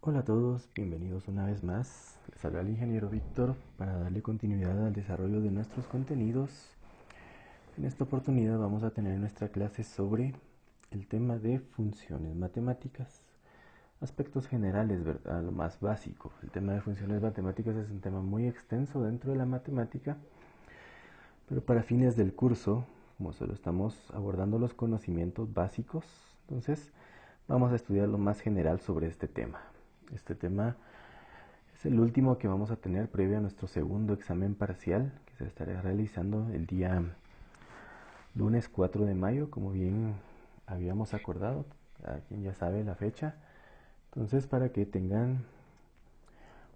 Hola a todos, bienvenidos una vez más. Les habla el ingeniero Víctor para darle continuidad al desarrollo de nuestros contenidos. En esta oportunidad vamos a tener nuestra clase sobre el tema de funciones matemáticas. Aspectos generales, ¿verdad? Lo más básico. El tema de funciones matemáticas es un tema muy extenso dentro de la matemática, pero para fines del curso, como solo estamos abordando los conocimientos básicos, entonces vamos a estudiar lo más general sobre este tema. Este tema es el último que vamos a tener previo a nuestro segundo examen parcial, que se estará realizando el día lunes 4 de mayo, como bien habíamos acordado. A quien ya sabe la fecha. Entonces, para que tengan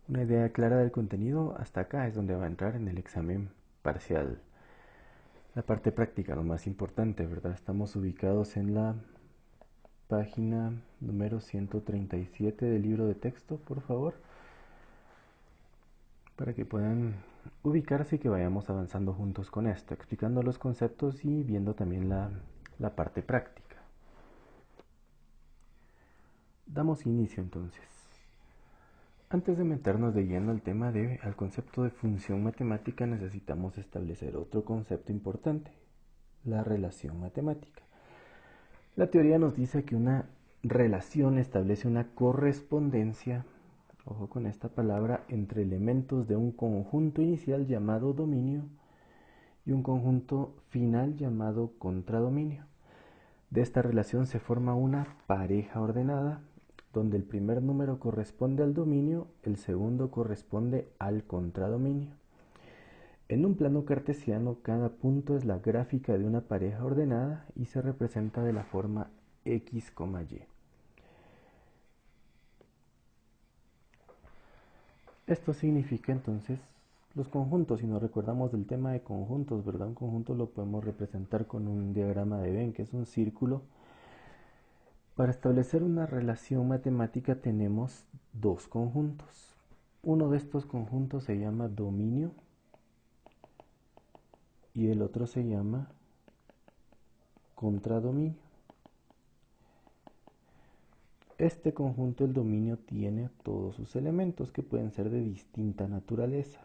una idea clara del contenido, hasta acá es donde va a entrar en el examen parcial. La parte práctica, lo más importante, ¿verdad? Estamos ubicados en la página número 137 del libro de texto, por favor, para que puedan ubicarse y que vayamos avanzando juntos con esto, explicando los conceptos y viendo también la parte práctica. Damos inicio entonces. Antes de meternos de lleno al concepto de función matemática, necesitamos establecer otro concepto importante, la relación matemática. La teoría nos dice que una relación establece una correspondencia, ojo con esta palabra, entre elementos de un conjunto inicial llamado dominio y un conjunto final llamado contradominio. De esta relación se forma una pareja ordenada, donde el primer número corresponde al dominio, el segundo corresponde al contradominio. En un plano cartesiano, cada punto es la gráfica de una pareja ordenada y se representa de la forma x, y. Esto significa entonces los conjuntos. Si nos recordamos del tema de conjuntos, ¿verdad? Un conjunto lo podemos representar con un diagrama de Venn, que es un círculo. Para establecer una relación matemática tenemos dos conjuntos. Uno de estos conjuntos se llama dominio y el otro se llama contradominio. Este conjunto, el dominio, tiene todos sus elementos que pueden ser de distinta naturaleza.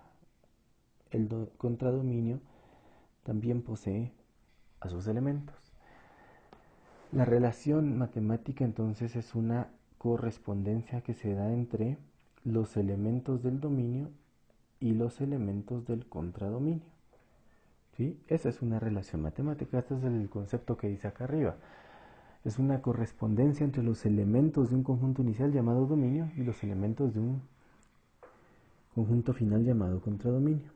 El contradominio también posee a sus elementos. La relación matemática entonces es una correspondencia que se da entre los elementos del dominio y los elementos del contradominio. ¿Sí? Esa es una relación matemática. Este es el concepto que dice acá arriba. Es una correspondencia entre los elementos de un conjunto inicial llamado dominio y los elementos de un conjunto final llamado contradominio.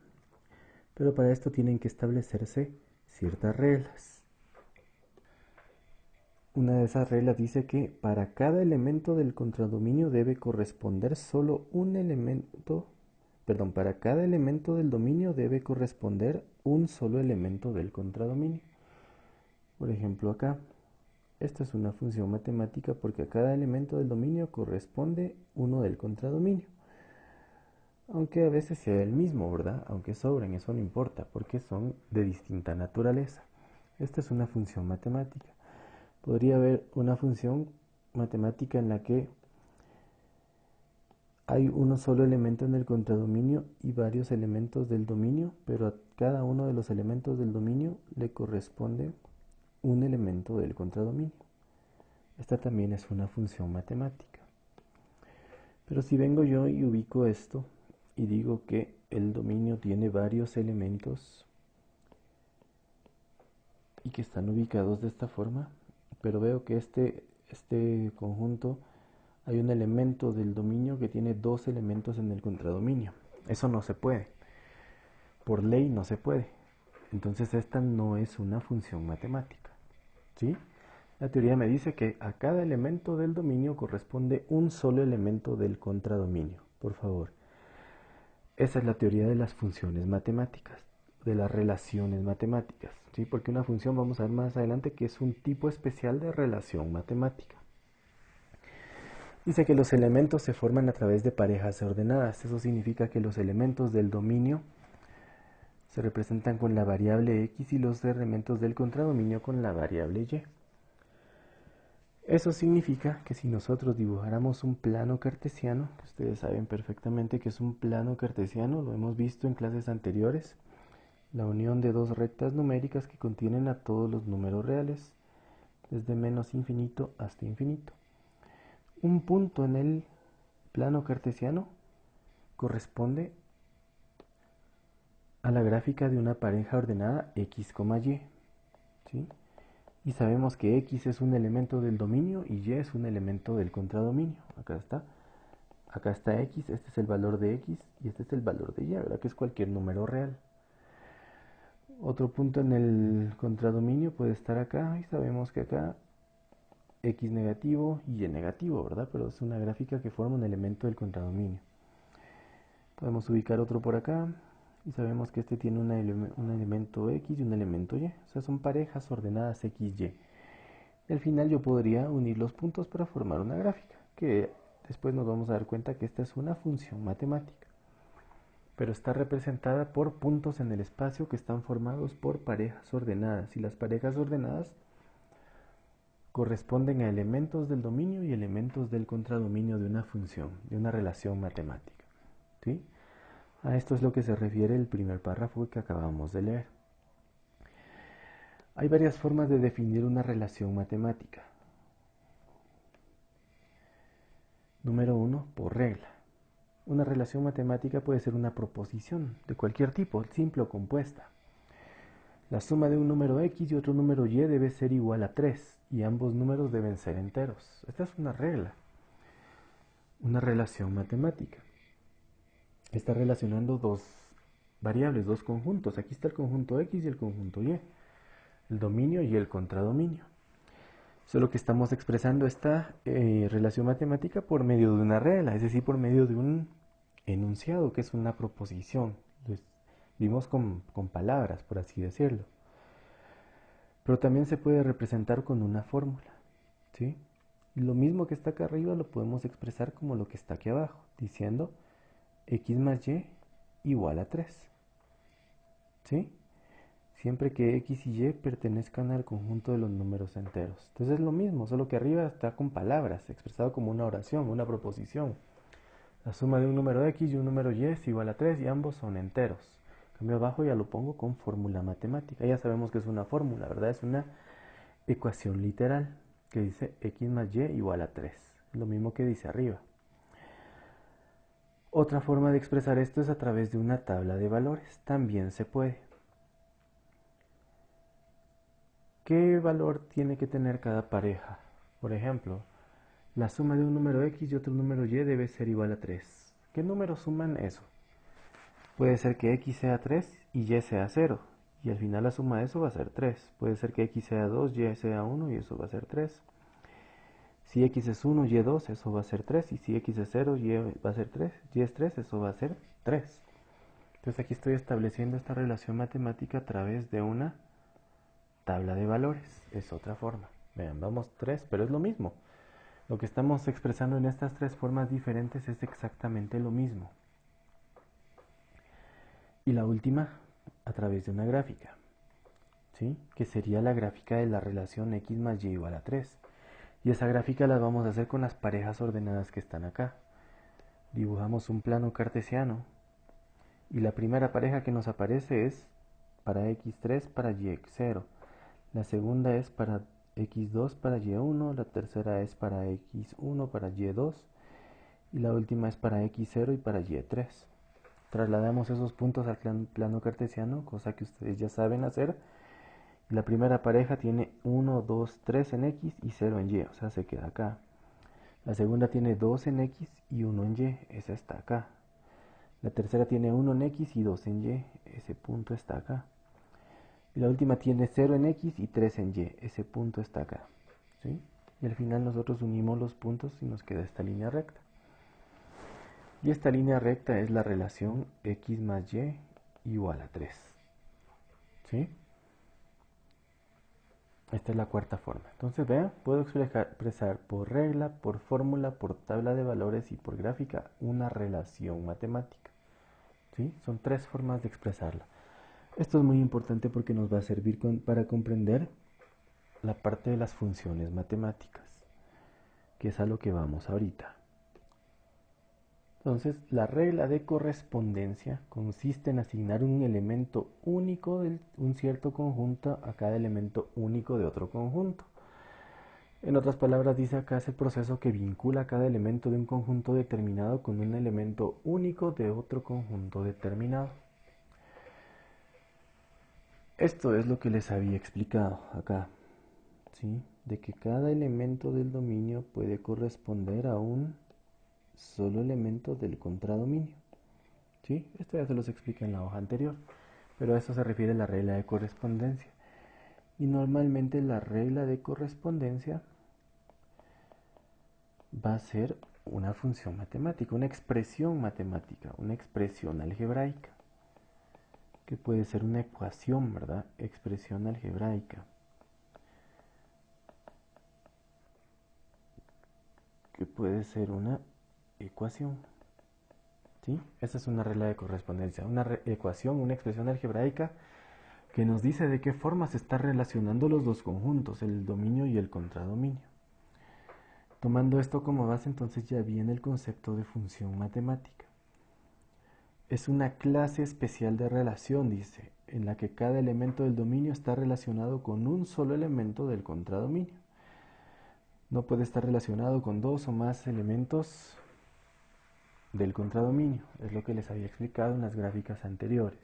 Pero para esto tienen que establecerse ciertas reglas. Una de esas reglas dice que para cada elemento del contradominio debe corresponder solo un elemento, para cada elemento del dominio debe corresponder un solo elemento del contradominio. Por ejemplo, acá, esta es una función matemática porque a cada elemento del dominio corresponde uno del contradominio. Aunque a veces sea el mismo, ¿verdad? Aunque sobren, eso no importa porque son de distinta naturaleza. Esta es una función matemática. Podría haber una función matemática en la que hay uno solo elemento en el contradominio y varios elementos del dominio, pero a cada uno de los elementos del dominio le corresponde un elemento del contradominio. Esta también es una función matemática. Pero si vengo yo y ubico esto y digo que el dominio tiene varios elementos y que están ubicados de esta forma, pero veo que este conjunto hay un elemento del dominio que tiene dos elementos en el contradominio. Eso no se puede. Por ley no se puede. Entonces esta no es una función matemática. ¿Sí? La teoría me dice que a cada elemento del dominio corresponde un solo elemento del contradominio. Por favor. Esa es la teoría de las funciones matemáticas, de las relaciones matemáticas. ¿Sí? Porque una función, vamos a ver más adelante, que es un tipo especial de relación matemática. Dice que los elementos se forman a través de parejas ordenadas. Eso significa que los elementos del dominio se representan con la variable x y los elementos del contradominio con la variable y. Eso significa que si nosotros dibujáramos un plano cartesiano, que ustedes saben perfectamente que es un plano cartesiano, lo hemos visto en clases anteriores, la unión de dos rectas numéricas que contienen a todos los números reales, desde menos infinito hasta infinito. Un punto en el plano cartesiano corresponde a la gráfica de una pareja ordenada x, y, ¿sí? Y sabemos que x es un elemento del dominio y y es un elemento del contradominio. Acá está x, este es el valor de x y este es el valor de y, ¿verdad? Que es cualquier número real. Otro punto en el contradominio puede estar acá y sabemos que acá x negativo y y negativo, ¿verdad? Pero es una gráfica que forma un elemento del contradominio. Podemos ubicar otro por acá y sabemos que este tiene un elemento x y un elemento y. O sea, son parejas ordenadas x, y. Y al final yo podría unir los puntos para formar una gráfica, que después nos vamos a dar cuenta que esta es una función matemática. Pero está representada por puntos en el espacio que están formados por parejas ordenadas. Y las parejas ordenadas corresponden a elementos del dominio y elementos del contradominio de una función, de una relación matemática. ¿Sí? A esto es lo que se refiere el primer párrafo que acabamos de leer. Hay varias formas de definir una relación matemática. Número 1, por regla. Una relación matemática puede ser una proposición de cualquier tipo, simple o compuesta. La suma de un número x y otro número y debe ser igual a 3 y ambos números deben ser enteros. Esta es una regla, una relación matemática. Está relacionando dos variables, dos conjuntos. Aquí está el conjunto x y el conjunto y, el dominio y el contradominio. Solo que estamos expresando esta relación matemática por medio de una regla, es decir, por medio de un enunciado, que es una proposición. Lo vimos con palabras, por así decirlo. Pero también se puede representar con una fórmula, ¿sí? Y lo mismo que está acá arriba lo podemos expresar como lo que está aquí abajo, diciendo x más y igual a 3, ¿sí? Siempre que x y y pertenezcan al conjunto de los números enteros. Entonces es lo mismo, solo que arriba está con palabras, expresado como una oración, una proposición. La suma de un número x y un número y es igual a 3 y ambos son enteros. En cambio abajo ya lo pongo con fórmula matemática. Ya sabemos que es una fórmula, ¿verdad? Es una ecuación literal que dice x más y igual a 3. Lo mismo que dice arriba. Otra forma de expresar esto es a través de una tabla de valores. También se puede. ¿Qué valor tiene que tener cada pareja? Por ejemplo, la suma de un número x y otro número y debe ser igual a 3. ¿Qué números suman eso? Puede ser que x sea 3 y y sea 0. Y al final la suma de eso va a ser 3. Puede ser que x sea 2, y sea 1 y eso va a ser 3. Si x es 1, y 2, eso va a ser 3. Y si x es 0, y va a ser 3. Y es 3, eso va a ser 3. Entonces aquí estoy estableciendo esta relación matemática a través de una tabla de valores. Es otra forma. Vean, vamos 3, pero es lo mismo. Lo que estamos expresando en estas tres formas diferentes es exactamente lo mismo. Y la última, a través de una gráfica, ¿sí? Que sería la gráfica de la relación x más y igual a 3. Y esa gráfica la vamos a hacer con las parejas ordenadas que están acá. Dibujamos un plano cartesiano y la primera pareja que nos aparece es para x3 para y0. La segunda es para x2 para y1, la tercera es para x1 para y2 y la última es para x0 y para y3. Trasladamos esos puntos al plano cartesiano, cosa que ustedes ya saben hacer. La primera pareja tiene 1, 2, 3 en x y 0 en y, o sea, se queda acá. La segunda tiene 2 en x y 1 en y, esa está acá. La tercera tiene 1 en x y 2 en y, ese punto está acá. Y la última tiene 0 en x y 3 en y, ese punto está acá, ¿sí? Y al final nosotros unimos los puntos y nos queda esta línea recta. Y esta línea recta es la relación x más y igual a 3, ¿sí? Esta es la cuarta forma. Entonces vean, puedo expresar por regla, por fórmula, por tabla de valores y por gráfica una relación matemática, ¿sí? Son tres formas de expresarla. Esto es muy importante porque nos va a servir para comprender la parte de las funciones matemáticas. que es a lo que vamos ahorita. Entonces, la regla de correspondencia consiste en asignar un elemento único de un cierto conjunto a cada elemento único de otro conjunto. En otras palabras, dice acá es el proceso que vincula cada elemento de un conjunto determinado con un elemento único de otro conjunto determinado. Esto es lo que les había explicado acá, ¿sí? De que cada elemento del dominio puede corresponder a un solo elemento del contradominio, ¿sí? Esto ya se los expliqué en la hoja anterior, pero a eso se refiere la regla de correspondencia. Y normalmente la regla de correspondencia va a ser una función matemática, una expresión matemática, una expresión algebraica, que puede ser una ecuación, ¿verdad? Expresión algebraica, que puede ser una ecuación, ¿sí? Esa es una regla de correspondencia, una ecuación, una expresión algebraica que nos dice de qué forma se están relacionando los dos conjuntos, el dominio y el contradominio. Tomando esto como base, entonces ya viene el concepto de función matemática. Es una clase especial de relación, dice, en la que cada elemento del dominio está relacionado con un solo elemento del contradominio. No puede estar relacionado con dos o más elementos del contradominio. Es lo que les había explicado en las gráficas anteriores.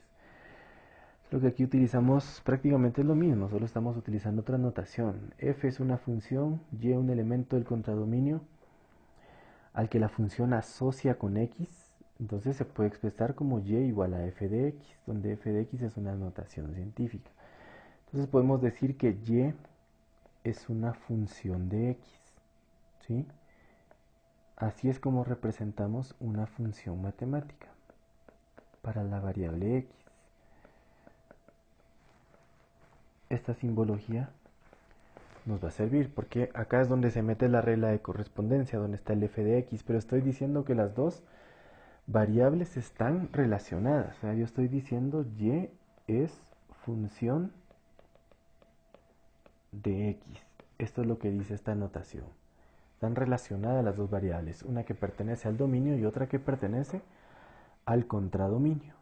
Lo que aquí utilizamos prácticamente es lo mismo, solo estamos utilizando otra notación. F es una función, y un elemento del contradominio al que la función asocia con x, entonces se puede expresar como y igual a f de x, donde f de x es una notación científica. Entonces podemos decir que y es una función de x, ¿sí? Así es como representamos una función matemática para la variable x. Esta simbología nos va a servir porque acá es donde se mete la regla de correspondencia, donde está el f de x, pero estoy diciendo que las dos variables están relacionadas. O sea, yo estoy diciendo y es función de x. Esto es lo que dice esta notación. Están relacionadas las dos variables, una que pertenece al dominio y otra que pertenece al contradominio.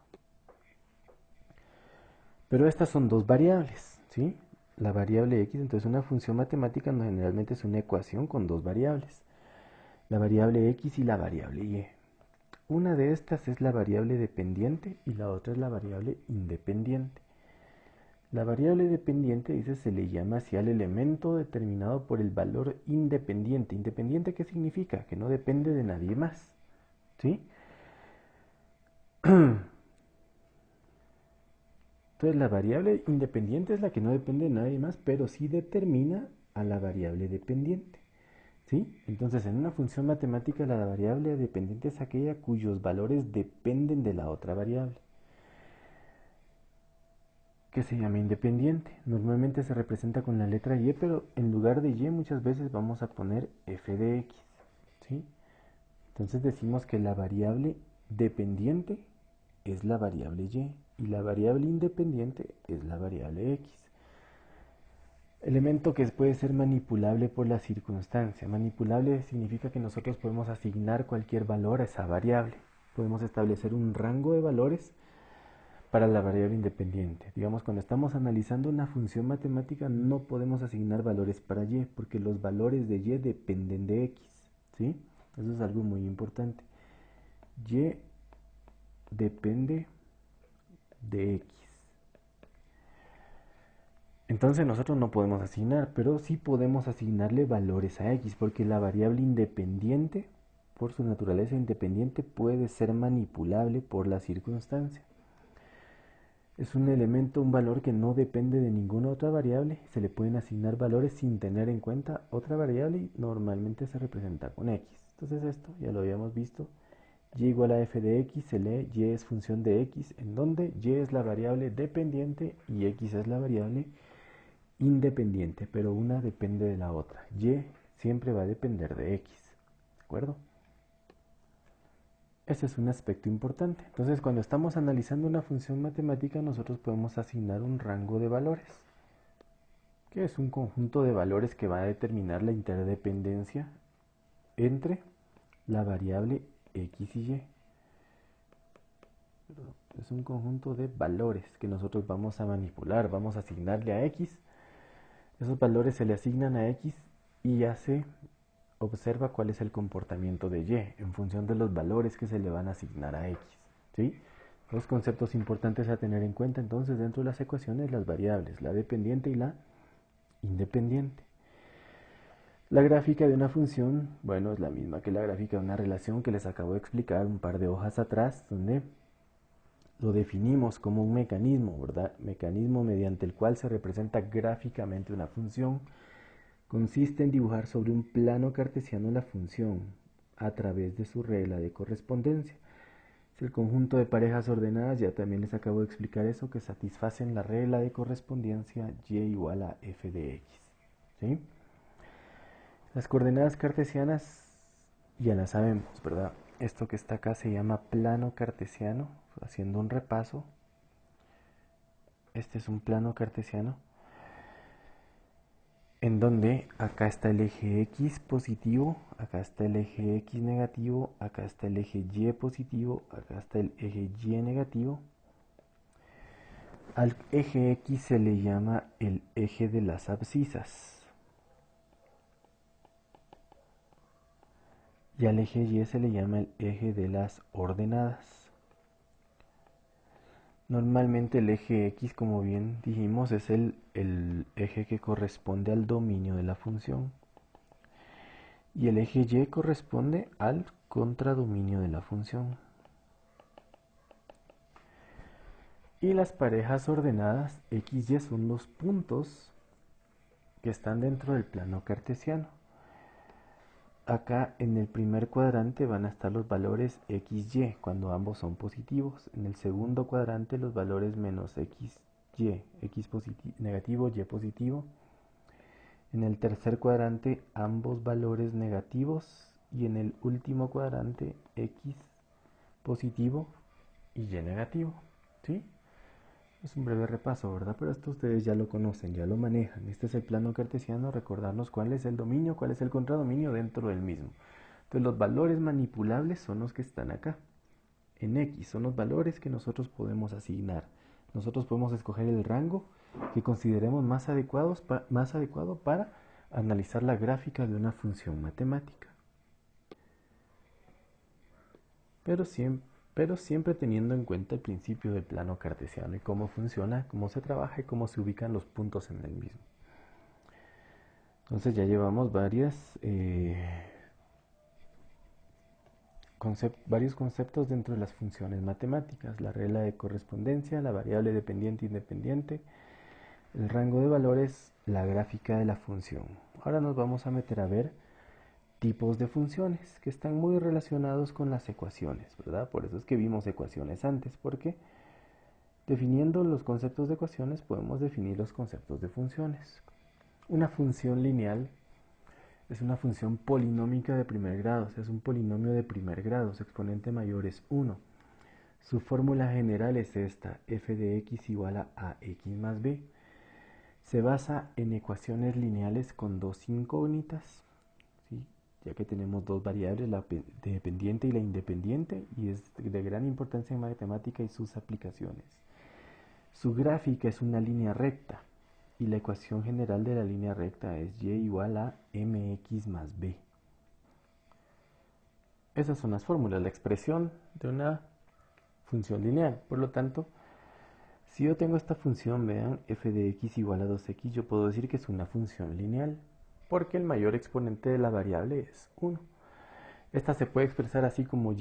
Pero estas son dos variables, ¿sí? La variable x, entonces una función matemática generalmente es una ecuación con dos variables. La variable x y la variable y. Una de estas es la variable dependiente y la otra es la variable independiente. La variable dependiente, dice, se le llama así al elemento determinado por el valor independiente. ¿Independiente qué significa? Que no depende de nadie más, ¿sí? Entonces la variable independiente es la que no depende de nadie más, pero sí determina a la variable dependiente, ¿sí? Entonces en una función matemática la variable dependiente es aquella cuyos valores dependen de la otra variable, que se llama independiente. Normalmente se representa con la letra y, pero en lugar de y muchas veces vamos a poner f de x, ¿sí? Entonces decimos que la variable dependiente es la variable y la variable independiente es la variable x. Elemento que puede ser manipulable por la circunstancia. Manipulable significa que nosotros podemos asignar cualquier valor a esa variable. Podemos establecer un rango de valores para la variable independiente. Digamos, cuando estamos analizando una función matemática no podemos asignar valores para y, porque los valores de y dependen de x, ¿sí? Eso es algo muy importante. Y depende de x. Entonces nosotros no podemos asignar, pero sí podemos asignarle valores a x, porque la variable independiente, por su naturaleza independiente, puede ser manipulable por la circunstancia. Es un elemento, un valor que no depende de ninguna otra variable. Se le pueden asignar valores sin tener en cuenta otra variable y normalmente se representa con x. Entonces esto ya lo habíamos visto. Y igual a f de x se lee y es función de x, en donde y es la variable dependiente y x es la variable independiente, pero una depende de la otra. Y siempre va a depender de x. ¿De acuerdo? Ese es un aspecto importante. Entonces, cuando estamos analizando una función matemática, nosotros podemos asignar un rango de valores, que es un conjunto de valores que va a determinar la interdependencia entre la variable x y y. Es un conjunto de valores que nosotros vamos a manipular, vamos a asignarle a x. Esos valores se le asignan a x y ya se observa cuál es el comportamiento de y en función de los valores que se le van a asignar a x. ¿Sí? Dos conceptos importantes a tener en cuenta entonces dentro de las ecuaciones: las variables, la dependiente y la independiente. La gráfica de una función, bueno, es la misma que la gráfica de una relación que les acabo de explicar un par de hojas atrás, donde lo definimos como un mecanismo, ¿verdad? Mecanismo mediante el cual se representa gráficamente una función. Consiste en dibujar sobre un plano cartesiano la función a través de su regla de correspondencia. Es el conjunto de parejas ordenadas, ya también les acabo de explicar eso, que satisfacen la regla de correspondencia y igual a f de x. ¿Sí? Las coordenadas cartesianas ya las sabemos, ¿verdad? Esto que está acá se llama plano cartesiano. Haciendo un repaso, este es un plano cartesiano en donde acá está el eje x positivo, acá está el eje x negativo, acá está el eje y positivo, acá está el eje y negativo. Al eje x se le llama el eje de las abscisas y al eje y se le llama el eje de las ordenadas. Normalmente el eje x, como bien dijimos, es el eje que corresponde al dominio de la función. Y el eje y corresponde al contradominio de la función. Y las parejas ordenadas x y son los puntos que están dentro del plano cartesiano. Acá en el primer cuadrante van a estar los valores x, y cuando ambos son positivos. En el segundo cuadrante los valores menos x, y, x negativo, y positivo. En el tercer cuadrante ambos valores negativos. Y en el último cuadrante x positivo y y negativo. ¿Sí? Es un breve repaso, ¿verdad? Pero esto ustedes ya lo conocen, ya lo manejan. Este es el plano cartesiano, recordarnos cuál es el dominio, cuál es el contradominio dentro del mismo. Entonces los valores manipulables son los que están acá. En X son los valores que nosotros podemos asignar. Nosotros podemos escoger el rango que consideremos más adecuado para analizar la gráfica de una función matemática. Pero siempre teniendo en cuenta el principio del plano cartesiano y cómo funciona, cómo se trabaja y cómo se ubican los puntos en el mismo. Entonces ya llevamos varios conceptos dentro de las funciones matemáticas: la regla de correspondencia, la variable dependiente e independiente, el rango de valores, la gráfica de la función. Ahora nos vamos a meter a ver tipos de funciones que están muy relacionados con las ecuaciones, ¿verdad? Por eso es que vimos ecuaciones antes, porque definiendo los conceptos de ecuaciones podemos definir los conceptos de funciones. Una función lineal es una función polinómica de primer grado, o sea, es un polinomio de primer grado, su exponente mayor es 1. Su fórmula general es esta: f de x igual a ax más b. Se basa en ecuaciones lineales con dos incógnitas, ¿sí? Ya que tenemos dos variables, la dependiente y la independiente, y es de gran importancia en matemática y sus aplicaciones. Su gráfica es una línea recta, y la ecuación general de la línea recta es y igual a mx más b. Esas son las fórmulas, la expresión de una función lineal. Por lo tanto, si yo tengo esta función, vean, f de x igual a 2x, yo puedo decir que es una función lineal, porque el mayor exponente de la variable es 1. Esta se puede expresar así como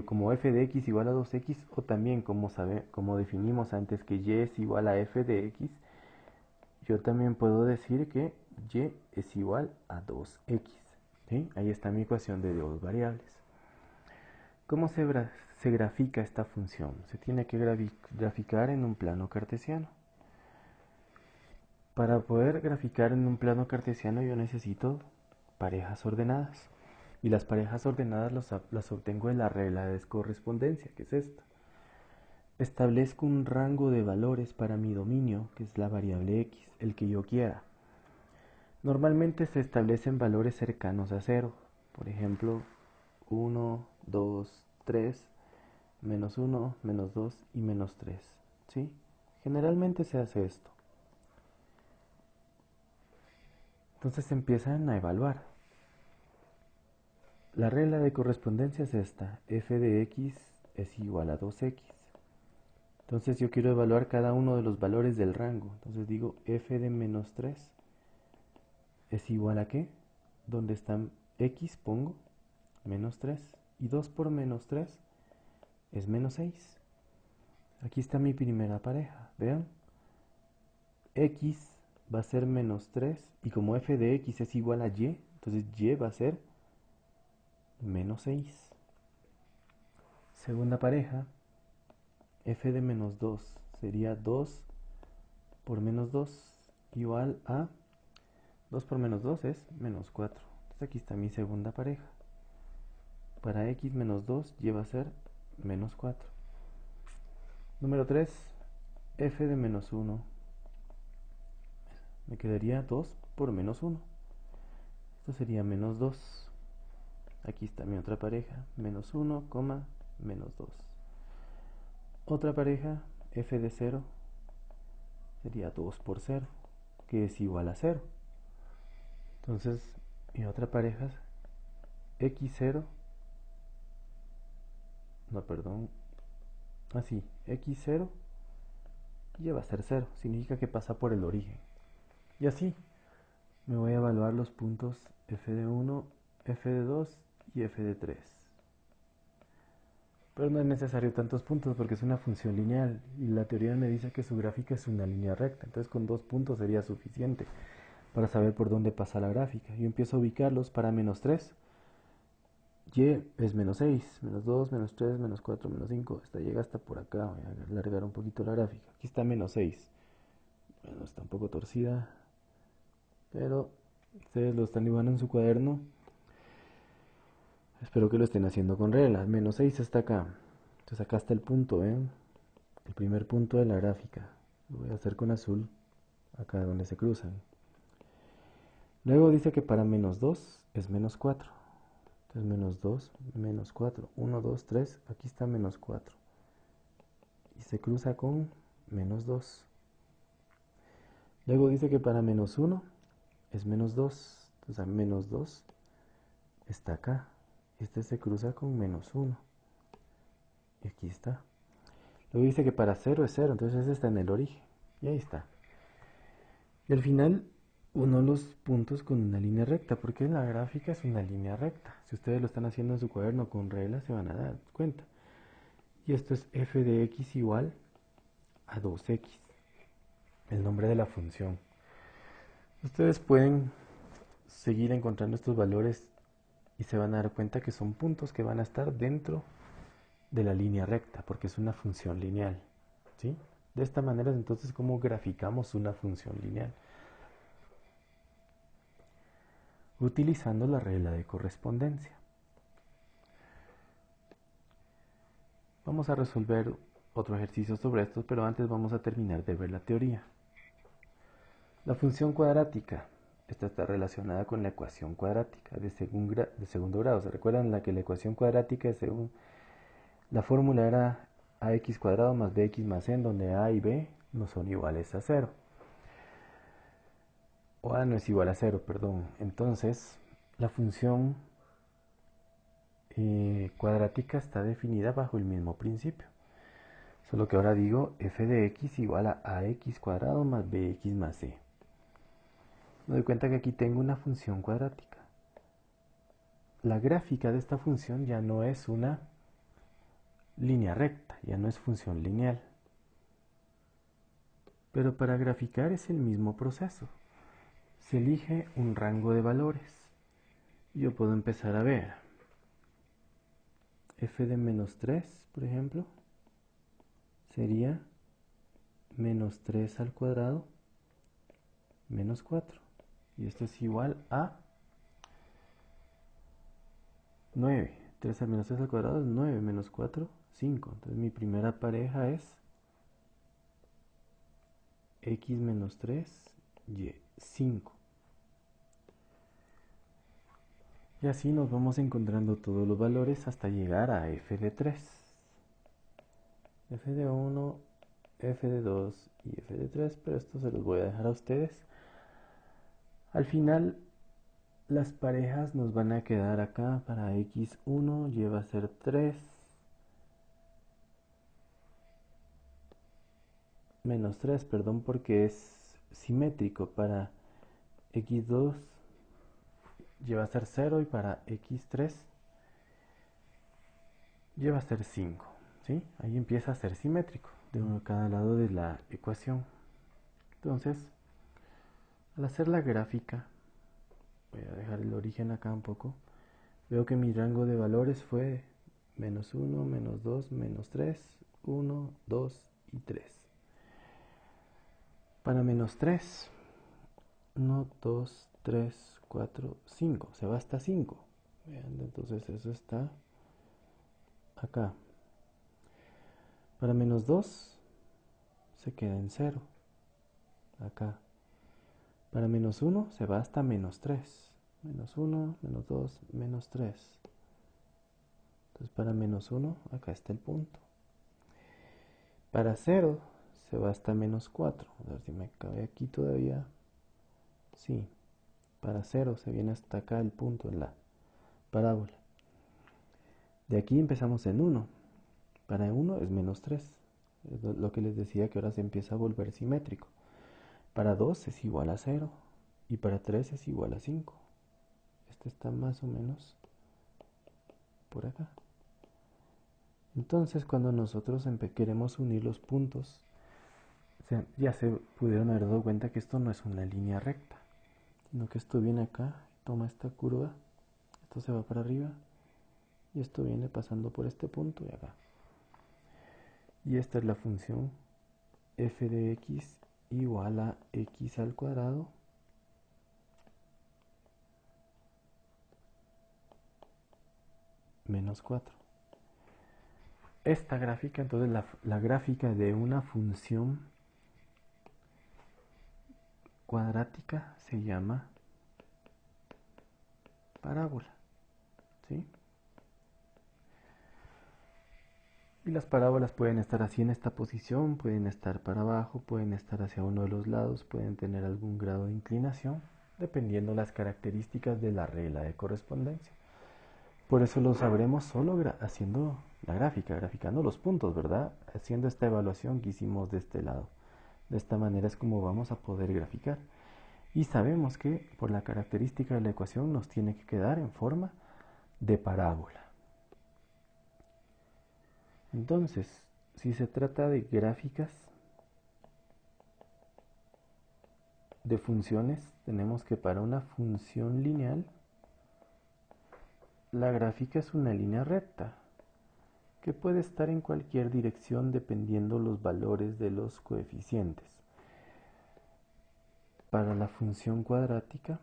como f de x igual a 2x, o también como definimos antes que y es igual a f de x, yo también puedo decir que y es igual a 2x. ¿Sí? Ahí está mi ecuación de dos variables. ¿Cómo se grafica esta función? Se tiene que graficar en un plano cartesiano. Para poder graficar en un plano cartesiano yo necesito parejas ordenadas. Y las parejas ordenadas las obtengo de la regla de correspondencia, que es esta. Establezco un rango de valores para mi dominio, que es la variable x, el que yo quiera. Normalmente se establecen valores cercanos a 0. Por ejemplo, 1, 2, 3, menos 1, menos 2 y menos 3. ¿Sí? Generalmente se hace esto. Entonces empiezan a evaluar. La regla de correspondencia es esta. F de x es igual a 2x. Entonces yo quiero evaluar cada uno de los valores del rango. Entonces digo f de menos 3 es igual a ¿qué? Donde están x pongo menos 3. Y 2 por menos 3 es menos 6. Aquí está mi primera pareja. Vean. X va a ser menos 3. Y como f de x es igual a y, entonces y va a ser menos 6. Segunda pareja. F de menos 2 sería 2 por menos 2 igual a 2 por menos 2 es menos 4. Entonces aquí está mi segunda pareja. Para x menos 2 lleva a ser menos 4. Número 3, f de menos 1. Me quedaría 2 por menos 1. Esto sería menos 2. Aquí está mi otra pareja, menos 1, menos 2. Otra pareja, f de 0, sería 2 por 0, que es igual a 0. Entonces, mi otra pareja, x0, no, perdón, así, x0 lleva a ser 0, significa que pasa por el origen. Y así, me voy a evaluar los puntos f de 1, f de 2 y f de 3. Pero no es necesario tantos puntos porque es una función lineal y la teoría me dice que su gráfica es una línea recta, entonces con 2 puntos sería suficiente para saber por dónde pasa la gráfica. Yo empiezo a ubicarlos para menos 3. Y es menos 6, menos 2, menos 3, menos 4, menos 5. Esta llega hasta por acá. Voy a alargar un poquito la gráfica. Aquí está menos 6. Bueno, está un poco torcida, pero ustedes lo están dibujando en su cuaderno. Espero que lo estén haciendo con regla. Menos 6 está acá. Entonces acá está el punto, ¿ven? El primer punto de la gráfica. Lo voy a hacer con azul, acá donde se cruzan. Luego dice que para menos 2 es menos 4. Entonces menos 2, menos 4. 1, 2, 3. Aquí está menos 4. Y se cruza con menos 2. Luego dice que para menos 1 es menos 2. Entonces a menos 2 está acá. Este se cruza con menos 1. Y aquí está. Luego dice que para 0 es 0. Entonces ese está en el origen. Y ahí está. Y al final uno los puntos con una línea recta. Porque la gráfica es una línea recta. Si ustedes lo están haciendo en su cuaderno con reglas se van a dar cuenta. Y esto es f de x igual a 2x. El nombre de la función. Ustedes pueden seguir encontrando estos valores y se van a dar cuenta que son puntos que van a estar dentro de la línea recta, porque es una función lineal, ¿sí? De esta manera es entonces como graficamos una función lineal, utilizando la regla de correspondencia. Vamos a resolver otro ejercicio sobre esto, pero antes vamos a terminar de ver la teoría. La función cuadrática. Esta está relacionada con la ecuación cuadrática de segundo grado. ¿Se recuerdan que la ecuación cuadrática es según la fórmula era ax cuadrado más bx más c, en donde a y b no son iguales a 0. O a no es igual a 0, perdón. Entonces, la función cuadrática está definida bajo el mismo principio. Solo que ahora digo f de x igual a ax cuadrado más bx más c. Me doy cuenta que aquí tengo una función cuadrática. La gráfica de esta función ya no es una línea recta, ya no es función lineal. Pero para graficar es el mismo proceso. Se elige un rango de valores. Yo puedo empezar a ver f de menos 3, por ejemplo, sería menos 3 al cuadrado menos 4. Y esto es igual a 9. 3 al menos 3 al cuadrado es 9, menos 4, 5. Entonces mi primera pareja es x menos 3, y 5. Y así nos vamos encontrando todos los valores hasta llegar a f de 3, f de 1, f de 2 y f de 3, pero esto se los voy a dejar a ustedes. Al final las parejas nos van a quedar acá. Para x1 lleva a ser 3 menos 3, perdón, porque es simétrico. Para x2 lleva a ser 0 y para x3 lleva a ser 5, ¿sí? Ahí empieza a ser simétrico de uno a cada lado de la ecuación. Entonces, al hacer la gráfica, voy a dejar el origen acá un poco, veo que mi rango de valores fue menos 1, menos 2, menos 3, 1, 2 y 3. Para menos 3, 1, 2, 3, 4, 5, se va hasta 5. Vean, entonces eso está acá. Para menos 2 se queda en 0, acá. Para menos 1 se va hasta menos 3. Menos 1, menos 2, menos 3. Entonces para menos 1 acá está el punto. Para 0 se va hasta menos 4. A ver si me cabe aquí todavía. Sí. Para 0 se viene hasta acá el punto en la parábola. De aquí empezamos en 1. Para 1 es menos 3. Es lo que les decía, que ahora se empieza a volver simétrico. Para 2 es igual a 0. Y para 3 es igual a 5. Este está más o menos por acá. Entonces, cuando nosotros queremos unir los puntos, ya se pudieron haber dado cuenta que esto no es una línea recta, sino que esto viene acá, toma esta curva, esto se va para arriba, y esto viene pasando por este punto y acá. Y esta es la función f de x igual a x al cuadrado menos 4. Esta gráfica, entonces la gráfica de una función cuadrática se llama parábola, ¿sí? Y las parábolas pueden estar así en esta posición, pueden estar para abajo, pueden estar hacia uno de los lados, pueden tener algún grado de inclinación, dependiendo las características de la regla de correspondencia. Por eso lo sabremos solo haciendo la gráfica, graficando los puntos, ¿verdad? Haciendo esta evaluación que hicimos de este lado. De esta manera es como vamos a poder graficar. Y sabemos que por la característica de la ecuación nos tiene que quedar en forma de parábola. Entonces, si se trata de gráficas de funciones, tenemos que para una función lineal, la gráfica es una línea recta, que puede estar en cualquier dirección dependiendo los valores de los coeficientes. Para la función cuadrática,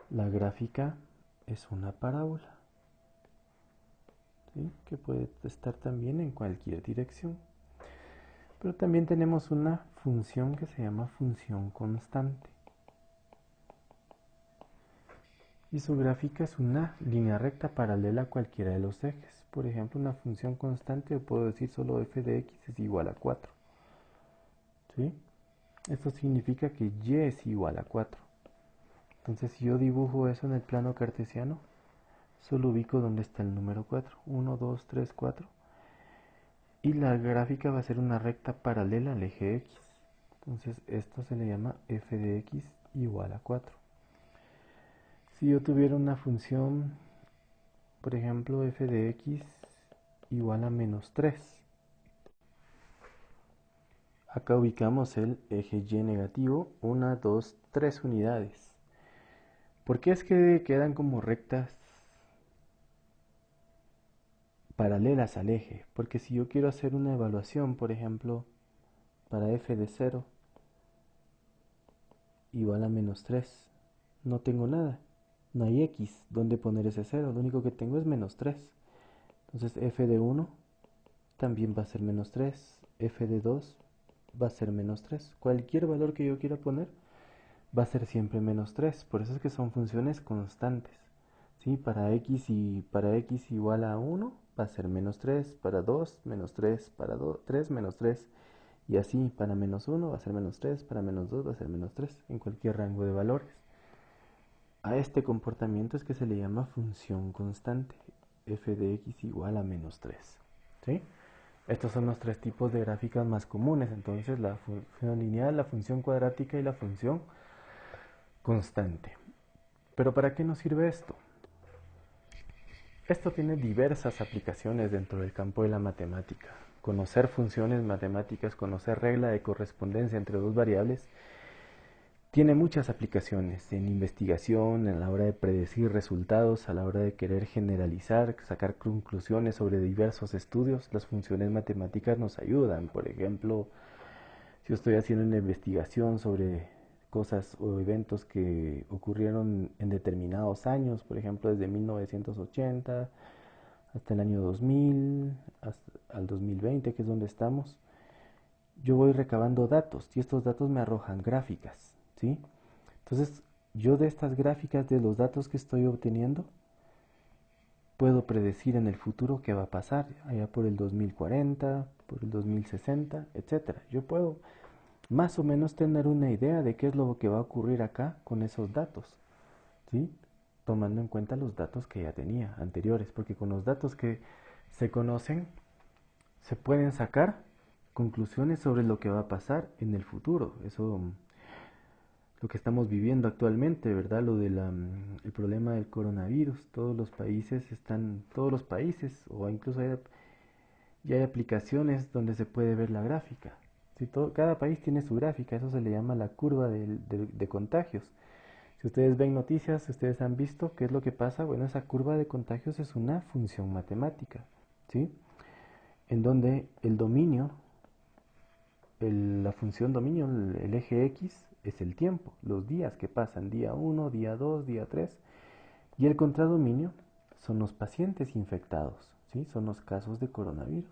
la gráfica es una parábola, ¿sí? Que puede estar también en cualquier dirección. Pero también tenemos una función que se llama función constante. Y su gráfica es una línea recta paralela a cualquiera de los ejes. Por ejemplo, una función constante, yo puedo decir solo f de x es igual a 4. ¿Sí? Esto significa que y es igual a 4. Entonces, si yo dibujo eso en el plano cartesiano, solo ubico donde está el número 4. 1, 2, 3, 4. Y la gráfica va a ser una recta paralela al eje x. Entonces, esto se le llama f de x igual a 4. Si yo tuviera una función, por ejemplo, f de x igual a menos 3. Acá ubicamos el eje y negativo, 1, 2, 3 unidades. ¿Por qué es que quedan como rectas paralelas al eje? Porque si yo quiero hacer una evaluación, por ejemplo, para f de 0 igual a menos 3, no tengo nada. No hay x donde poner ese 0, lo único que tengo es menos 3. Entonces f de 1 también va a ser menos 3, f de 2 va a ser menos 3. Cualquier valor que yo quiera poner va a ser siempre menos 3. Por eso es que son funciones constantes. ¿Sí? Para x igual a 1 va a ser menos 3, para 2 menos 3, para 3 menos 3. Y así, para menos 1 va a ser menos 3, para menos 2 va a ser menos 3, en cualquier rango de valores. A este comportamiento es que se le llama función constante, f de x igual a menos 3. ¿Sí? Estos son los tres tipos de gráficas más comunes, entonces la función lineal, la función cuadrática y la función constante. ¿Pero para qué nos sirve esto? Esto tiene diversas aplicaciones dentro del campo de la matemática. Conocer funciones matemáticas, conocer regla de correspondencia entre dos variables, tiene muchas aplicaciones en investigación, en la hora de predecir resultados, a la hora de querer generalizar, sacar conclusiones sobre diversos estudios. Las funciones matemáticas nos ayudan. Por ejemplo, si yo estoy haciendo una investigación sobre cosas o eventos que ocurrieron en determinados años, por ejemplo, desde 1980 hasta el año 2000, hasta al 2020, que es donde estamos, yo voy recabando datos y estos datos me arrojan gráficas, ¿sí? Entonces, yo de estas gráficas, de los datos que estoy obteniendo, puedo predecir en el futuro qué va a pasar, allá por el 2040, por el 2060, etcétera. Yo puedo más o menos tener una idea de qué es lo que va a ocurrir acá con esos datos, ¿sí? Tomando en cuenta los datos que ya tenía anteriores, porque con los datos que se conocen se pueden sacar conclusiones sobre lo que va a pasar en el futuro. Eso, lo que estamos viviendo actualmente, ¿verdad? Lo del el problema del coronavirus. Todos los países, o incluso ya hay aplicaciones donde se puede ver la gráfica. ¿Sí? Cada país tiene su gráfica, eso se le llama la curva de contagios. Si ustedes ven noticias, si ustedes han visto qué es lo que pasa, bueno, esa curva de contagios es una función matemática, ¿sí? En donde el dominio, la función dominio, el eje X, es el tiempo, los días que pasan, día 1, día 2, día 3, y el contradominio son los pacientes infectados, ¿sí? Son los casos de coronavirus.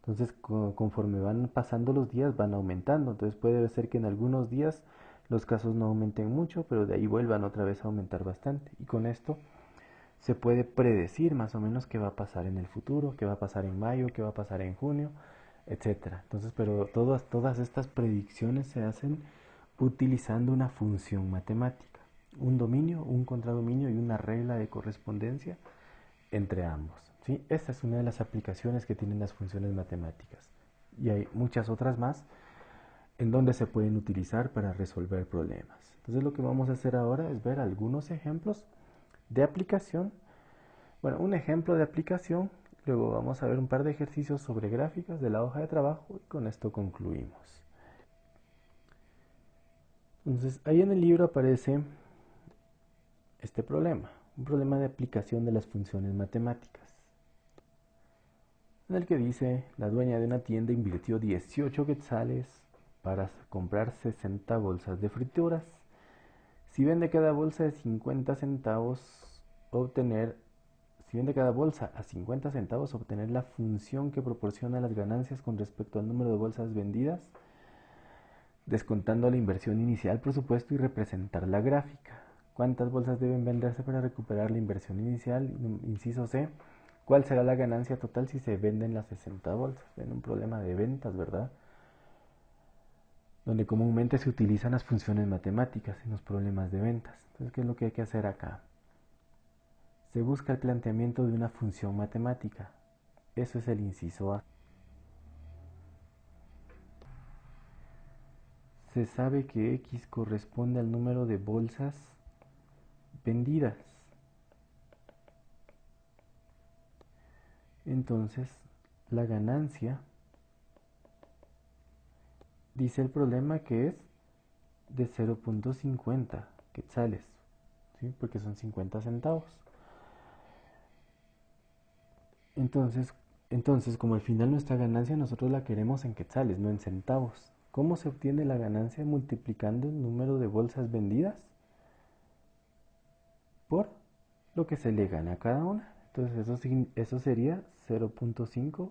Entonces, conforme van pasando los días, van aumentando. Entonces, puede ser que en algunos días los casos no aumenten mucho, pero de ahí vuelvan otra vez a aumentar bastante. Y con esto se puede predecir más o menos qué va a pasar en el futuro, qué va a pasar en mayo, qué va a pasar en junio, etcétera. Entonces, pero todas estas predicciones se hacen utilizando una función matemática, un dominio, un contradominio y una regla de correspondencia entre ambos, ¿sí? Esta es una de las aplicaciones que tienen las funciones matemáticas. Y hay muchas otras más en donde se pueden utilizar para resolver problemas. Entonces lo que vamos a hacer ahora es ver algunos ejemplos de aplicación. Bueno, un ejemplo de aplicación, luego vamos a ver un par de ejercicios sobre gráficas de la hoja de trabajo y con esto concluimos. Entonces ahí en el libro aparece este problema, un problema de aplicación de las funciones matemáticas, en el que dice: la dueña de una tienda invirtió 18 quetzales para comprar 60 bolsas de frituras. Si vende cada bolsa de 50 centavos, obtener Si vende cada bolsa a 50 centavos, obtener la función que proporciona las ganancias con respecto al número de bolsas vendidas, descontando la inversión inicial, por supuesto, y representar la gráfica. ¿Cuántas bolsas deben venderse para recuperar la inversión inicial? Inciso C. ¿Cuál será la ganancia total si se venden las 60 bolsas? Ven, un problema de ventas, ¿verdad? Donde comúnmente se utilizan las funciones matemáticas en los problemas de ventas. Entonces, ¿qué es lo que hay que hacer acá? Se busca el planteamiento de una función matemática. Eso es el inciso A. Se sabe que X corresponde al número de bolsas vendidas. Entonces, la ganancia, dice el problema, que es de 0.50 quetzales, ¿sí? Porque son 50 centavos. Entonces, como al final nuestra ganancia nosotros la queremos en quetzales, no en centavos. ¿Cómo se obtiene la ganancia? Multiplicando el número de bolsas vendidas por lo que se le gana a cada una. Entonces eso sería 0.5x,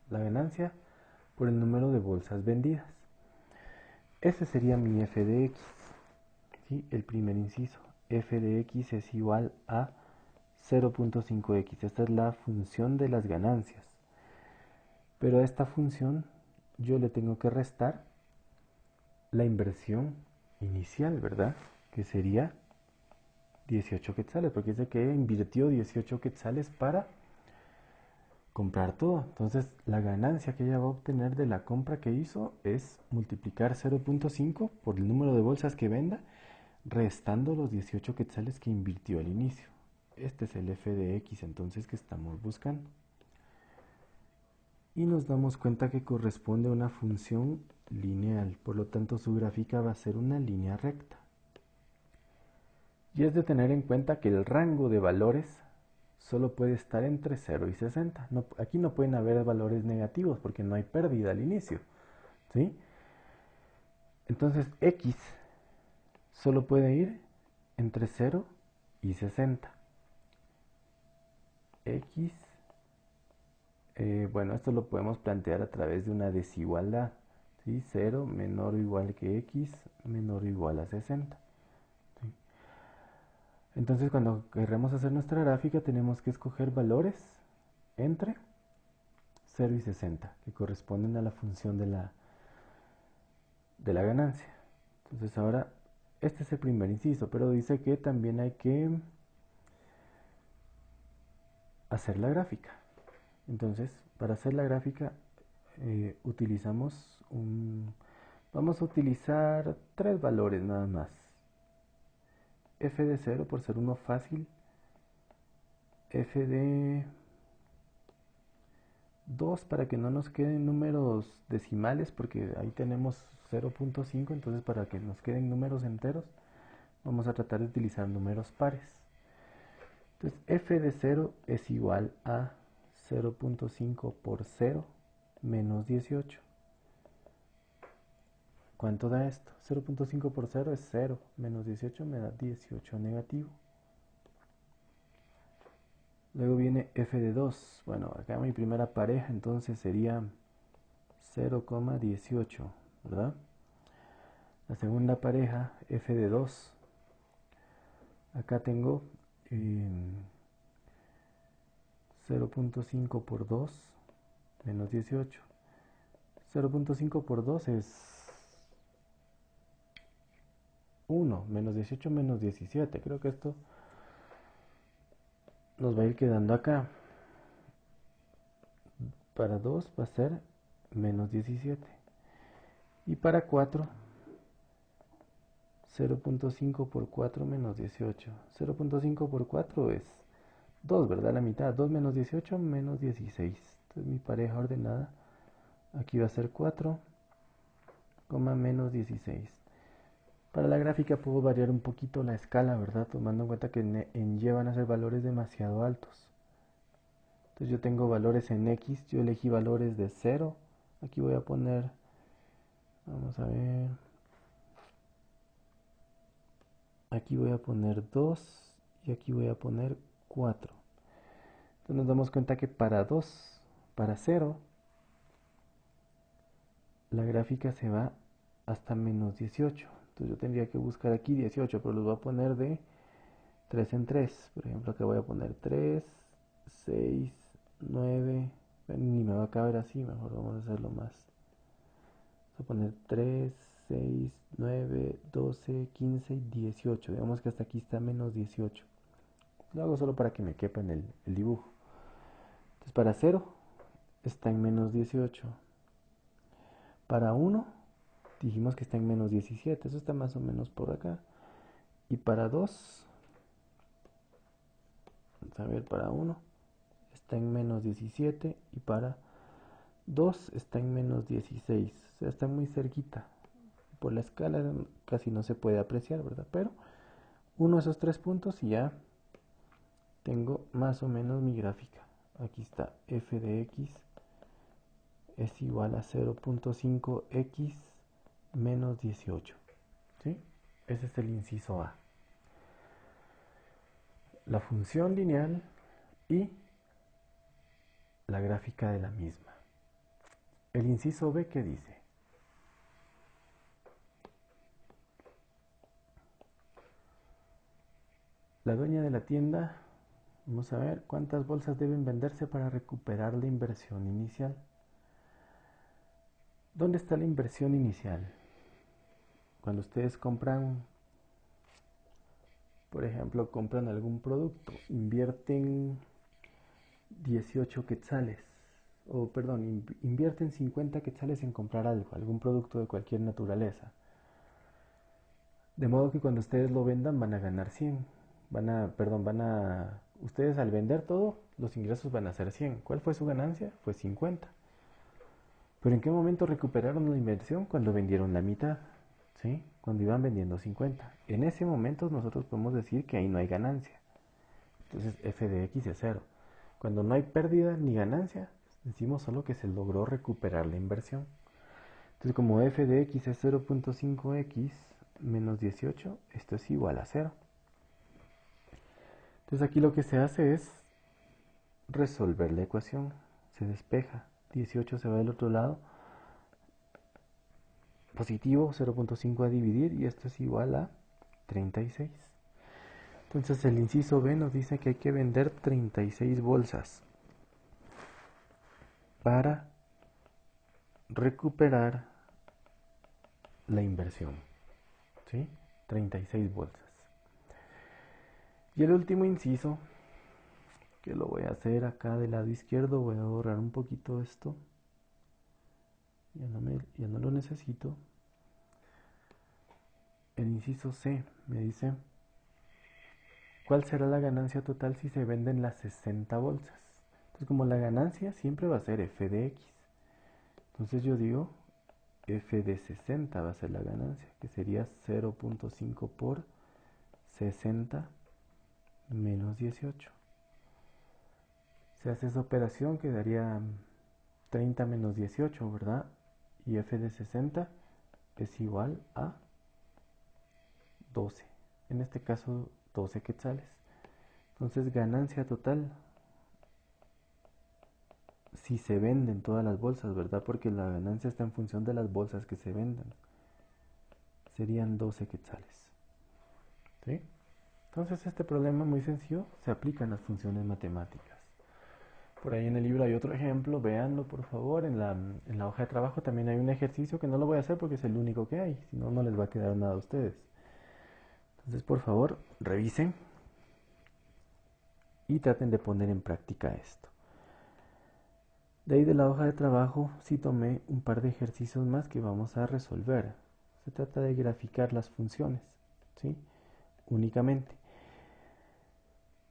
la ganancia por el número de bolsas vendidas. Ese sería mi f de x. ¿sí? El primer inciso, f de x es igual a 0.5x. Esta es la función de las ganancias. Pero a esta función yo le tengo que restar la inversión inicial, ¿verdad? Que sería 18 quetzales, porque dice que invirtió 18 quetzales para comprar todo. Entonces la ganancia que ella va a obtener de la compra que hizo es multiplicar 0.5 por el número de bolsas que venda, restando los 18 quetzales que invirtió al inicio. Este es el f de x entonces que estamos buscando. Y nos damos cuenta que corresponde a una función lineal, por lo tanto su gráfica va a ser una línea recta. Y es de tener en cuenta que el rango de valores solo puede estar entre 0 y 60. No, aquí no pueden haber valores negativos porque no hay pérdida al inicio, ¿sí? Entonces x solo puede ir entre 0 y 60. X, bueno, esto lo podemos plantear a través de una desigualdad, ¿sí? 0 menor o igual que x menor o igual a 60. ¿Sí? Entonces cuando queremos hacer nuestra gráfica tenemos que escoger valores entre 0 y 60, que corresponden a la función de la ganancia. Entonces ahora, este es el primer inciso, pero dice que también hay que hacer la gráfica. Entonces, para hacer la gráfica, vamos a utilizar tres valores nada más. F de 0 por ser uno fácil, F de 2 para que no nos queden números decimales, porque ahí tenemos 0.5, entonces para que nos queden números enteros, vamos a tratar de utilizar números pares. Entonces f de 0 es igual a 0.5 por 0 menos 18. ¿Cuánto da esto? 0.5 por 0 es 0, menos 18 me da 18 negativo. Luego viene f de 2. Bueno, acá mi primera pareja entonces sería 0,18, ¿verdad? La segunda pareja, f de 2. Acá tengo 0.5 por 2 menos 18. 0.5 por 2 es 1, menos 18 menos 17. Creo que esto nos va a ir quedando acá. Para 2 va a ser menos 17. Y para 4, 0.5 por 4 menos 18. 0.5 por 4 es 2, ¿verdad? La mitad. 2 menos 18 menos 16. Entonces mi pareja ordenada aquí va a ser 4, menos 16. Para la gráfica puedo variar un poquito la escala, ¿verdad? Tomando en cuenta que en Y van a ser valores demasiado altos. Entonces yo tengo valores en X, yo elegí valores de 0. Aquí voy a poner, vamos a ver, aquí voy a poner 2 y aquí voy a poner 4. Entonces nos damos cuenta que para 2, para 0, la gráfica se va hasta menos 18. Entonces yo tendría que buscar aquí 18, pero los voy a poner de 3 en 3. Por ejemplo, acá voy a poner 3, 6, 9. Ni me va a caber así, mejor vamos a hacerlo más. Vamos a poner 3, 6, 9, 12, 15 y 18. Digamos que hasta aquí está menos 18. Lo hago solo para que me quepa en el dibujo. Entonces para 0 está en menos 18. Para 1 dijimos que está en menos 17. Eso está más o menos por acá. Y para 2, vamos a ver, para 1 está en menos 17 y para 2 está en menos 16. O sea, está muy cerquita. Por la escala casi no se puede apreciar, ¿verdad? Pero uno de esos tres puntos y ya tengo más o menos mi gráfica. Aquí está f de x es igual a 0.5x menos 18. ¿Sí? Ese es el inciso A. La función lineal y la gráfica de la misma. El inciso B, ¿qué dice? La dueña de la tienda, vamos a ver cuántas bolsas deben venderse para recuperar la inversión inicial. ¿Dónde está la inversión inicial? Cuando ustedes compran, por ejemplo, compran algún producto, invierten 18 quetzales, o perdón, invierten 50 quetzales en comprar algo, algún producto de cualquier naturaleza. De modo que cuando ustedes lo vendan van a ganar 100. Ustedes al vender todo, los ingresos van a ser 100. ¿Cuál fue su ganancia? Fue 50. ¿Pero en qué momento recuperaron la inversión? Cuando vendieron la mitad, ¿sí? Cuando iban vendiendo 50. En ese momento nosotros podemos decir que ahí no hay ganancia. Entonces f de x es 0. Cuando no hay pérdida ni ganancia, decimos solo que se logró recuperar la inversión. Entonces como f de x es 0.5x menos 18, esto es igual a 0. Entonces aquí lo que se hace es resolver la ecuación. Se despeja. 18 se va del otro lado. Positivo, 0.5 a dividir, y esto es igual a 36. Entonces el inciso B nos dice que hay que vender 36 bolsas para recuperar la inversión. ¿Sí? 36 bolsas. Y el último inciso, que lo voy a hacer acá del lado izquierdo, voy a borrar un poquito esto. Ya no lo necesito. El inciso C me dice, ¿cuál será la ganancia total si se venden las 60 bolsas? Entonces como la ganancia siempre va a ser f de x. Entonces yo digo f de 60 va a ser la ganancia, que sería 0.5 por 60 menos 18. Se hace esa operación, quedaría 30 menos 18, ¿verdad? Y f de 60 es igual a 12. En este caso 12 quetzales. Entonces ganancia total si se venden todas las bolsas, ¿verdad? Porque la ganancia está en función de las bolsas que se vendan. Serían 12 quetzales. ¿Sí? Entonces este problema muy sencillo se aplica en las funciones matemáticas. Por ahí en el libro hay otro ejemplo, véanlo por favor. En la hoja de trabajo también hay un ejercicio que no lo voy a hacer porque es el único que hay, si no, no les va a quedar nada a ustedes. Entonces por favor revisen y traten de poner en práctica esto. De ahí de la hoja de trabajo sí tomé un par de ejercicios más que vamos a resolver. Se trata de graficar las funciones, ¿sí? Únicamente.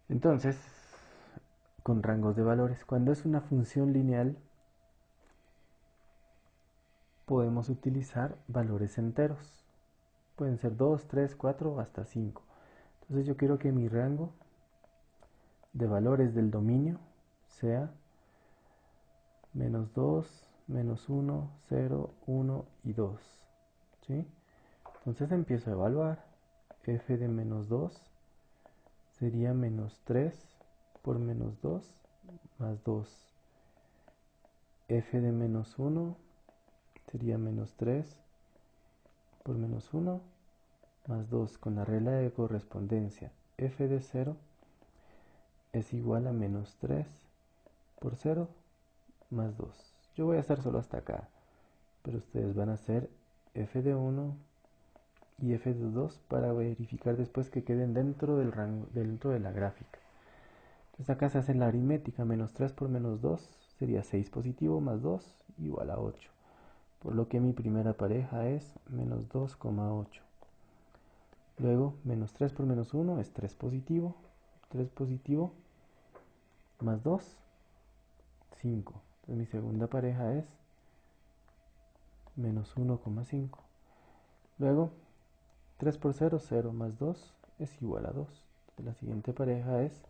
Entonces, con rangos de valores. Cuando es una función lineal, podemos utilizar valores enteros. Pueden ser 2, 3, 4 o hasta 5. Entonces yo quiero que mi rango de valores del dominio sea menos 2, menos 1, 0, 1 y 2. ¿Sí? Entonces empiezo a evaluar. F de menos 2 sería menos 3 por menos 2 más 2. F de menos 1 sería menos 3 por menos 1 más 2 con la regla de correspondencia. F de 0 es igual a menos 3 por 0 más 2. Yo voy a hacer solo hasta acá, pero ustedes van a hacer f de 1 y f de 2 para verificar después que queden dentro del rango, dentro de la gráfica. Entonces acá se hace la aritmética, menos 3 por menos 2 sería 6 positivo más 2 igual a 8. Por lo que mi primera pareja es menos 2,8. Luego, menos 3 por menos 1 es 3 positivo más 2, 5. Entonces mi segunda pareja es menos 1,5. Luego, 3 por 0, 0 más 2 es igual a 2. Entonces la siguiente pareja es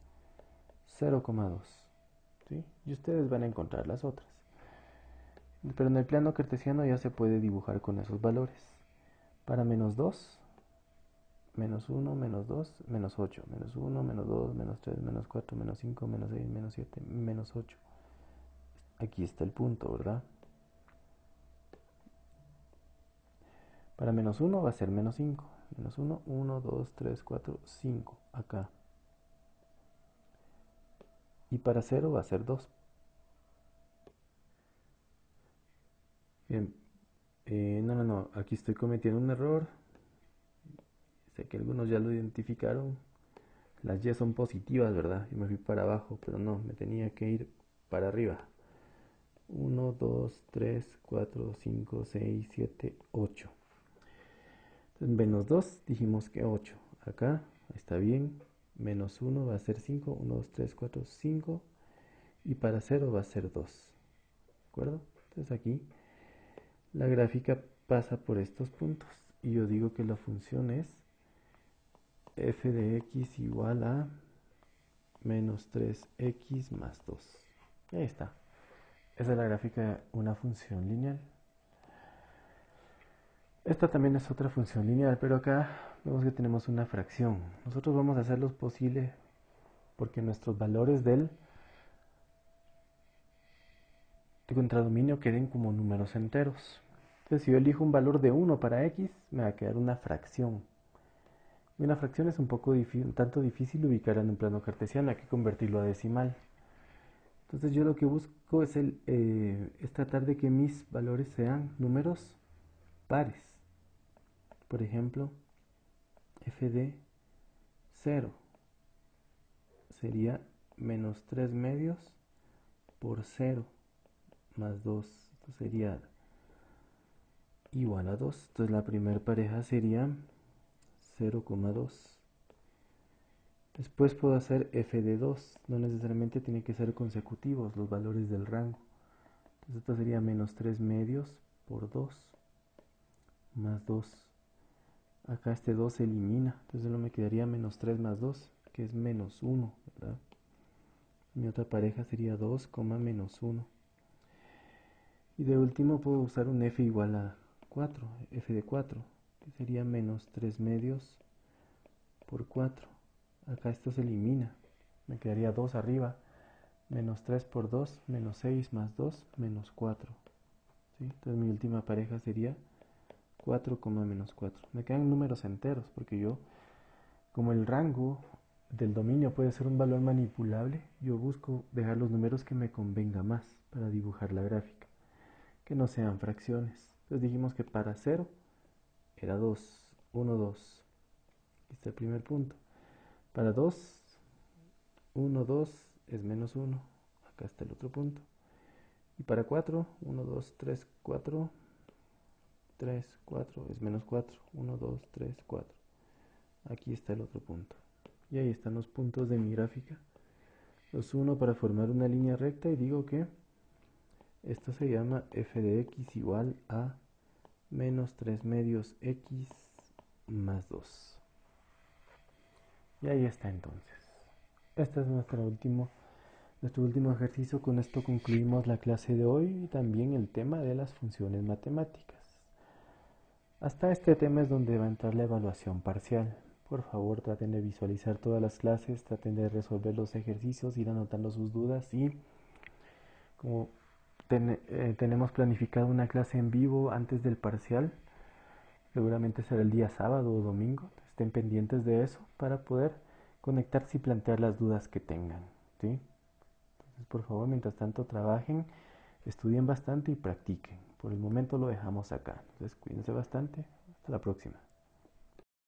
0,2. ¿Sí? Y ustedes van a encontrar las otras. Pero en el plano cartesiano ya se puede dibujar con esos valores. Para menos 2, menos 1, menos 2, menos 8, menos 1, menos 2, menos 3, menos 4, menos 5, menos 6, menos 7, menos 8. Aquí está el punto, ¿verdad? Para menos 1 va a ser menos 5. Menos 1, 1, 2, 3, 4, 5. Acá. y para 0 va a ser 2. Bien, no, aquí estoy cometiendo un error. Sé que algunos ya lo identificaron. Las y son positivas, ¿verdad? Yo me fui para abajo, pero no, me tenía que ir para arriba. 1, 2, 3, 4, 5, 6, 7, 8. Entonces, menos 2, dijimos que 8. Acá está bien. Menos 1 va a ser 5. 1, 2, 3, 4, 5. Y para 0 va a ser 2. ¿De acuerdo? Entonces aquí la gráfica pasa por estos puntos. Y yo digo que la función es f de x igual a menos 3x más 2. Y ahí está. Esa es la gráfica de una función lineal. Esta también es otra función lineal, pero acá vemos que tenemos una fracción. Nosotros vamos a hacer lo posible porque nuestros valores del contradominio queden como números enteros. Entonces, si yo elijo un valor de 1 para x, me va a quedar una fracción. Y una fracción es un tanto difícil ubicar en un plano cartesiano, hay que convertirlo a decimal. Entonces yo lo que busco es tratar de que mis valores sean números pares. Por ejemplo, f de 0 sería menos 3 medios por 0 más 2. Esto sería igual a 2. Entonces la primera pareja sería 0,2. Después puedo hacer f de 2. No necesariamente tiene que ser consecutivos los valores del rango. Entonces esto sería menos 3 medios por 2 más 2. Acá este 2 se elimina. Entonces solo me quedaría menos 3 más 2, que es menos 1, ¿verdad? Mi otra pareja sería 2, menos 1. Y de último puedo usar un f igual a 4, f de 4, que sería menos 3 medios por 4. Acá esto se elimina. Me quedaría 2 arriba. Menos 3 por 2, menos 6 más 2, menos 4. ¿Sí? Entonces mi última pareja sería 4, menos 4. Me quedan números enteros porque yo, como el rango del dominio puede ser un valor manipulable, yo busco dejar los números que me convenga más para dibujar la gráfica, que no sean fracciones. Entonces dijimos que para 0 era 2, 1, 2. Aquí está el primer punto. Para 2, 1, 2 es menos 1. Acá está el otro punto. Y para 4, 1, 2, 3, 4, 3, 4 es menos 4. 1, 2, 3, 4. Aquí está el otro punto. Y ahí están los puntos de mi gráfica. Los uno para formar una línea recta y digo que esto se llama f de x igual a menos 3 medios x más 2. Y ahí está entonces. Este es nuestro último ejercicio. Con esto concluimos la clase de hoy y también el tema de las funciones matemáticas. Hasta este tema es donde va a entrar la evaluación parcial. Por favor, traten de visualizar todas las clases, traten de resolver los ejercicios, ir anotando sus dudas y como tenemos planificado una clase en vivo antes del parcial, seguramente será el día sábado o domingo. Estén pendientes de eso para poder conectarse y plantear las dudas que tengan, ¿sí? Entonces, por favor, mientras tanto trabajen, estudien bastante y practiquen. Por el momento lo dejamos acá. Entonces, cuídense bastante. Hasta la próxima.